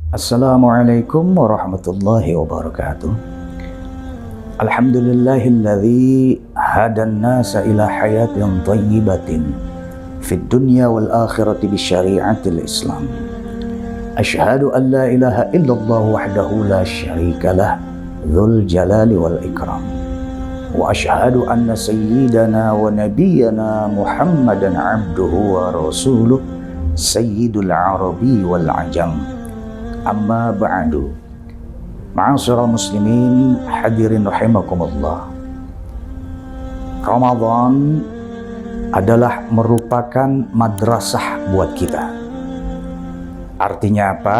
Assalamualaikum warahmatullahi wabarakatuh. Alhamdulillahilladzi hadan nasa ila hayatin thayyibatin fid dunya wal akhirati bisyari'atil Islam. Asyhadu an la ilaha illallah wahdahu la syarika lah dzul jalali wal ikram. Wa asyhadu anna sayyidana wa nabiyyana Muhammadan abduhu wa rasuluh sayyidul arabi wal ajam. Amma ba'du. Ma'asyiral muslimin hadirin rahimakumullah. Ramadan adalah merupakan madrasah buat kita. Artinya apa?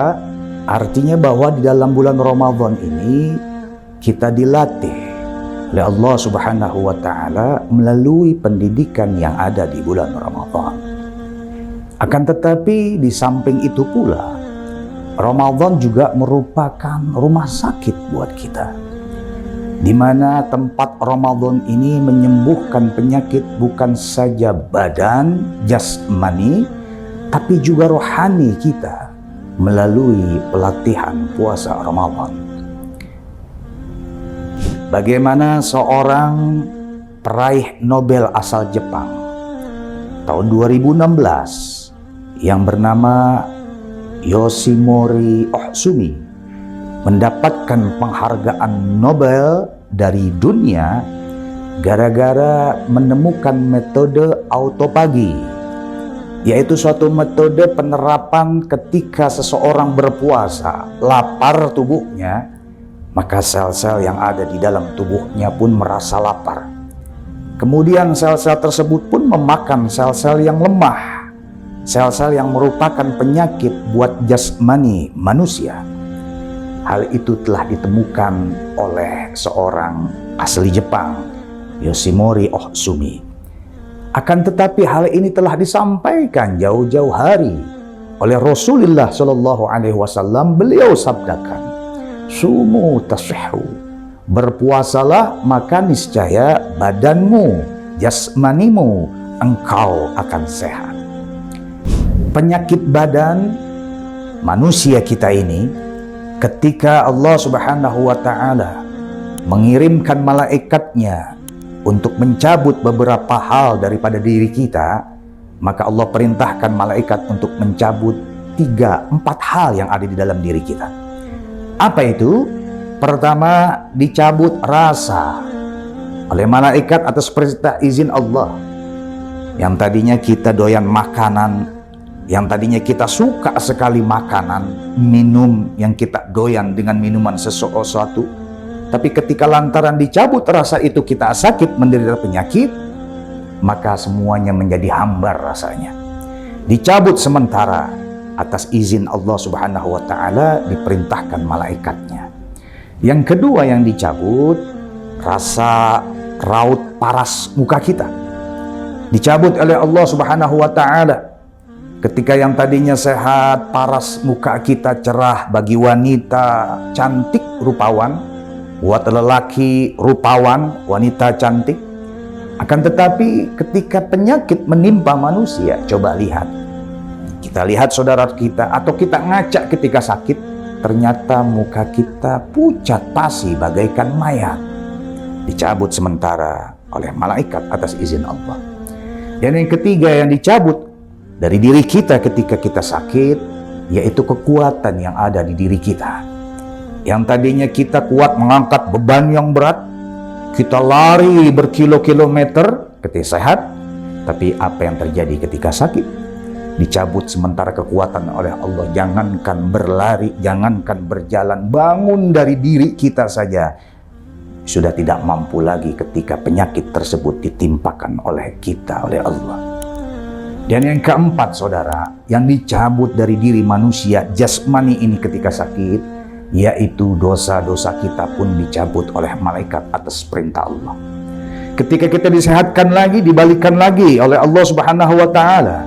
Artinya bahwa di dalam bulan Ramadan ini kita dilatih oleh Allah Subhanahu wa taala melalui pendidikan yang ada di bulan Ramadan. Akan tetapi di samping itu pula Ramadan juga merupakan rumah sakit buat kita, di mana tempat Ramadan ini menyembuhkan penyakit bukan saja badan, jasmani, tapi juga rohani kita melalui pelatihan puasa Ramadan. Bagaimana seorang peraih Nobel asal Jepang tahun 2016 yang bernama Yoshinori Ohsumi mendapatkan penghargaan Nobel dari dunia gara-gara menemukan metode autopagi, yaitu suatu metode penerapan ketika seseorang berpuasa, lapar tubuhnya, maka sel-sel yang ada di dalam tubuhnya pun merasa lapar. Kemudian sel-sel tersebut pun memakan sel-sel yang lemah, sel-sel yang merupakan penyakit buat jasmani manusia. Hal itu telah ditemukan oleh seorang asli Jepang, Yoshinori Ohsumi. Akan tetapi hal ini telah disampaikan jauh-jauh hari oleh Rasulullah Shallallahu Alaihi Wasallam. Beliau sabdakan, "Sumu tasihhu, berpuasalah maka niscaya badanmu, jasmanimu, engkau akan sehat." Penyakit badan manusia kita ini, ketika Allah Subhanahu wa taala mengirimkan malaikatnya untuk mencabut beberapa hal daripada diri kita, maka Allah perintahkan malaikat untuk mencabut 3-4 hal yang ada di dalam diri kita. Apa itu? Pertama, dicabut rasa oleh malaikat atas perintah izin Allah. Yang tadinya kita doyan makanan, yang tadinya kita suka sekali makanan, minum yang kita doyan dengan minuman sesuatu, tapi ketika lantaran dicabut rasa itu kita sakit, menderita penyakit, maka semuanya menjadi hambar rasanya. Dicabut sementara atas izin Allah Subhanahu wa taala, diperintahkan malaikatnya. Yang kedua yang dicabut, rasa raut paras muka kita. Dicabut oleh Allah Subhanahu wa taala. Ketika yang tadinya sehat, paras muka kita cerah bagi wanita cantik rupawan, buat lelaki rupawan, wanita cantik. Akan tetapi ketika penyakit menimpa manusia, coba lihat. Kita lihat saudara kita atau kita ngaca ketika sakit, ternyata muka kita pucat pasi bagaikan mayat. Dicabut sementara oleh malaikat atas izin Allah. Dan yang ketiga yang dicabut dari diri kita ketika kita sakit, yaitu kekuatan yang ada di diri kita. Yang tadinya kita kuat mengangkat beban yang berat, kita lari berkilo-kilometer ketika sehat, tapi apa yang terjadi ketika sakit? Dicabut sementara kekuatan oleh Allah. Jangankan berlari, jangankan berjalan, bangun dari diri kita saja sudah tidak mampu lagi ketika penyakit tersebut ditimpakan oleh kita, oleh Allah. Dan yang keempat saudara, yang dicabut dari diri manusia jasmani ini ketika sakit, yaitu dosa-dosa kita pun dicabut oleh malaikat atas perintah Allah. Ketika kita disehatkan lagi, dibalikan lagi oleh Allah Subhanahu wa taala.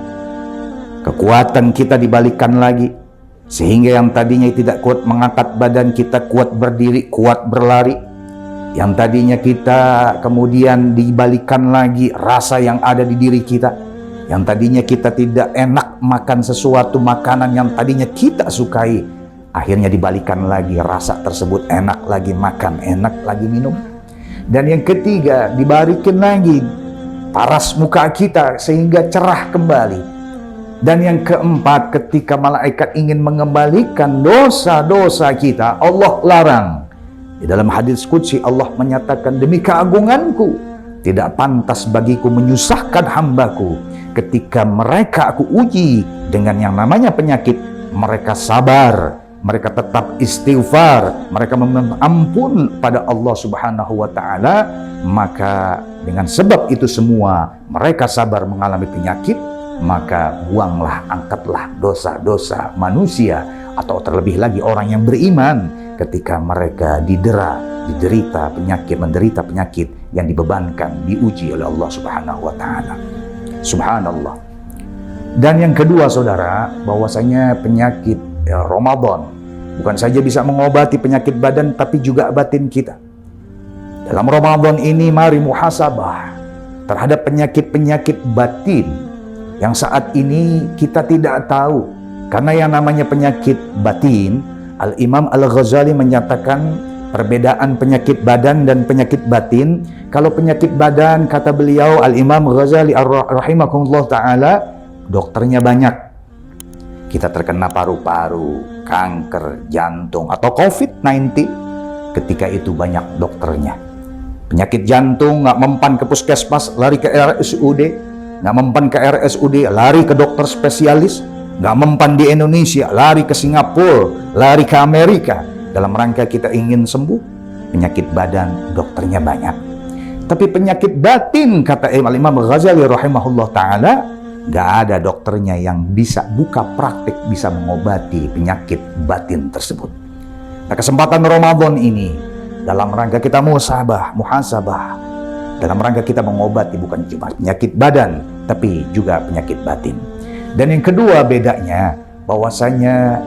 Kekuatan kita dibalikan lagi, sehingga yang tadinya tidak kuat mengangkat badan kita kuat berdiri, kuat berlari. Yang tadinya kita kemudian dibalikan lagi rasa yang ada di diri kita. Yang tadinya kita tidak enak makan sesuatu makanan yang tadinya kita sukai, akhirnya dibalikan lagi, rasa tersebut enak lagi makan, enak lagi minum. Dan yang ketiga, dibalikin lagi paras muka kita sehingga cerah kembali. Dan yang keempat, ketika malaikat ingin mengembalikan dosa-dosa kita, Allah larang. Di dalam hadis qudsi Allah menyatakan, demi keagunganku, tidak pantas bagiku menyusahkan hambaku. Ketika mereka aku uji dengan yang namanya penyakit, mereka sabar, mereka tetap istighfar, mereka memohon ampun pada Allah Subhanahu wa Ta'ala, maka dengan sebab itu semua mereka sabar mengalami penyakit, maka buanglah, angkatlah dosa-dosa manusia, atau terlebih lagi orang yang beriman ketika mereka menderita penyakit yang dibebankan, diuji oleh Allah Subhanahu wa Ta'ala. Subhanallah. Dan yang kedua saudara, bahwasanya penyakit Ramadan bukan saja bisa mengobati penyakit badan, tapi juga batin kita. Dalam Ramadan ini mari muhasabah terhadap penyakit-penyakit batin yang saat ini kita tidak tahu. Karena yang namanya penyakit batin, Al-Imam Al-Ghazali menyatakan perbedaan penyakit badan dan penyakit batin. Kalau penyakit badan, kata beliau Al-Imam Ghazali rahimahullah ta'ala, dokternya banyak. Kita terkena paru-paru, kanker, jantung, atau COVID-19, ketika itu banyak dokternya. Penyakit jantung nggak mempan ke puskesmas, lari ke RSUD. Nggak mempan ke RSUD, lari ke dokter spesialis. Nggak mempan di Indonesia, lari ke Singapura, lari ke Amerika. Dalam rangka kita ingin sembuh. Penyakit badan, dokternya banyak. Tapi penyakit batin, kata Imam Ghazali rahimahullah ta'ala, nggak ada dokternya yang bisa buka praktik, bisa mengobati penyakit batin tersebut. Nah, kesempatan Ramadan ini, dalam rangka kita muhasabah, dalam rangka kita mengobati bukan cuma penyakit badan, tapi juga penyakit batin. Dan yang kedua bedanya, bahwasanya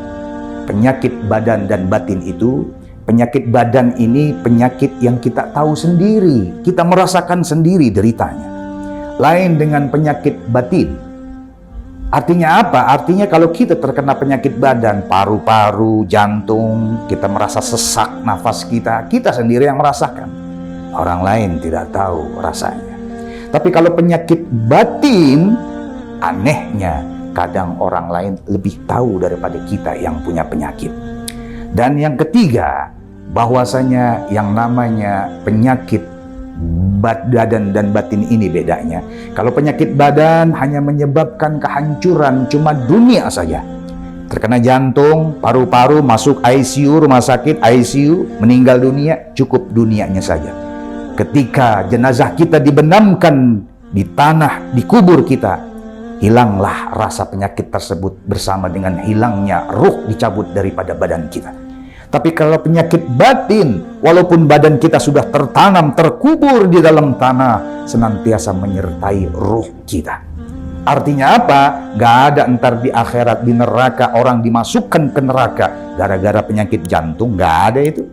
penyakit badan dan batin itu, penyakit badan ini penyakit yang kita tahu sendiri, kita merasakan sendiri deritanya. Lain dengan penyakit batin. Artinya apa? Artinya kalau kita terkena penyakit badan, paru-paru, jantung, kita merasa sesak nafas kita sendiri yang merasakan. Orang lain tidak tahu rasanya. Tapi kalau penyakit batin, anehnya kadang orang lain lebih tahu daripada kita yang punya penyakit. Dan yang ketiga, bahwasanya yang namanya penyakit badan dan batin ini bedanya. Kalau penyakit badan hanya menyebabkan kehancuran cuma dunia saja. Terkena jantung, paru-paru, masuk ICU, rumah sakit, ICU, meninggal dunia, cukup dunianya saja. Ketika jenazah kita dibenamkan di tanah, di kubur kita, hilanglah rasa penyakit tersebut bersama dengan hilangnya ruh dicabut daripada badan kita. Tapi kalau penyakit batin, walaupun badan kita sudah tertanam, terkubur di dalam tanah, senantiasa menyertai ruh kita. Artinya apa? Gak ada entar di akhirat, di neraka, orang dimasukkan ke neraka gara-gara penyakit jantung, gak ada itu.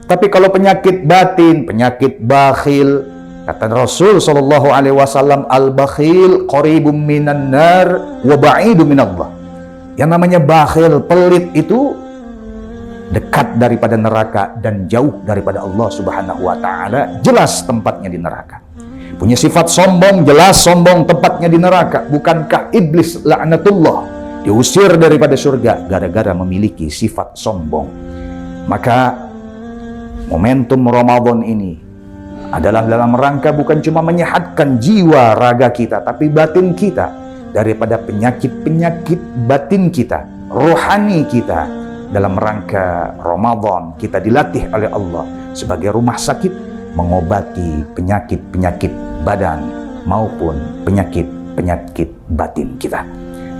Tapi kalau penyakit batin, penyakit bakhil, kata Rasul SAW, al-bakhil qaribum minan nar wa ba'idum minallah. Yang namanya bakhil, pelit itu dekat daripada neraka dan jauh daripada Allah Subhanahu wa Ta'ala, jelas tempatnya di neraka. Punya sifat sombong, jelas sombong tempatnya di neraka. Bukankah iblis laknatullah diusir daripada surga gara-gara memiliki sifat sombong? Maka momentum Ramadan ini adalah dalam rangka bukan cuma menyehatkan jiwa raga kita, tapi batin kita daripada penyakit-penyakit batin kita, rohani kita. Dalam rangka Ramadan kita dilatih oleh Allah sebagai rumah sakit mengobati penyakit-penyakit badan maupun penyakit-penyakit batin kita.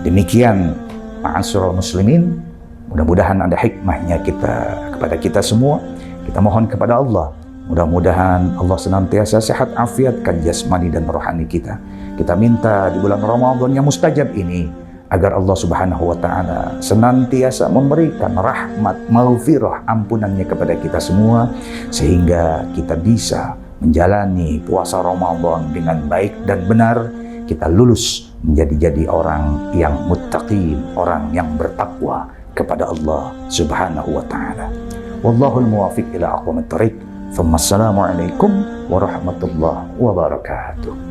Demikian ma'asyiral muslimin, mudah-mudahan ada hikmahnya kepada kita semua. Kita mohon kepada Allah, mudah-mudahan Allah senantiasa sehat afiatkan jasmani dan rohani kita. Kita minta di bulan Ramadan yang mustajab ini agar Allah Subhanahu wa Ta'ala senantiasa memberikan rahmat, maghfirah, ampunannya kepada kita semua, sehingga kita bisa menjalani puasa Ramadan dengan baik dan benar. Kita lulus menjadi orang yang muttaqin, orang yang bertakwa kepada Allah Subhanahu wa taala. Wallahul muwaffiq ila aqwamit thoriq. Assalamualaikum warahmatullahi wabarakatuh.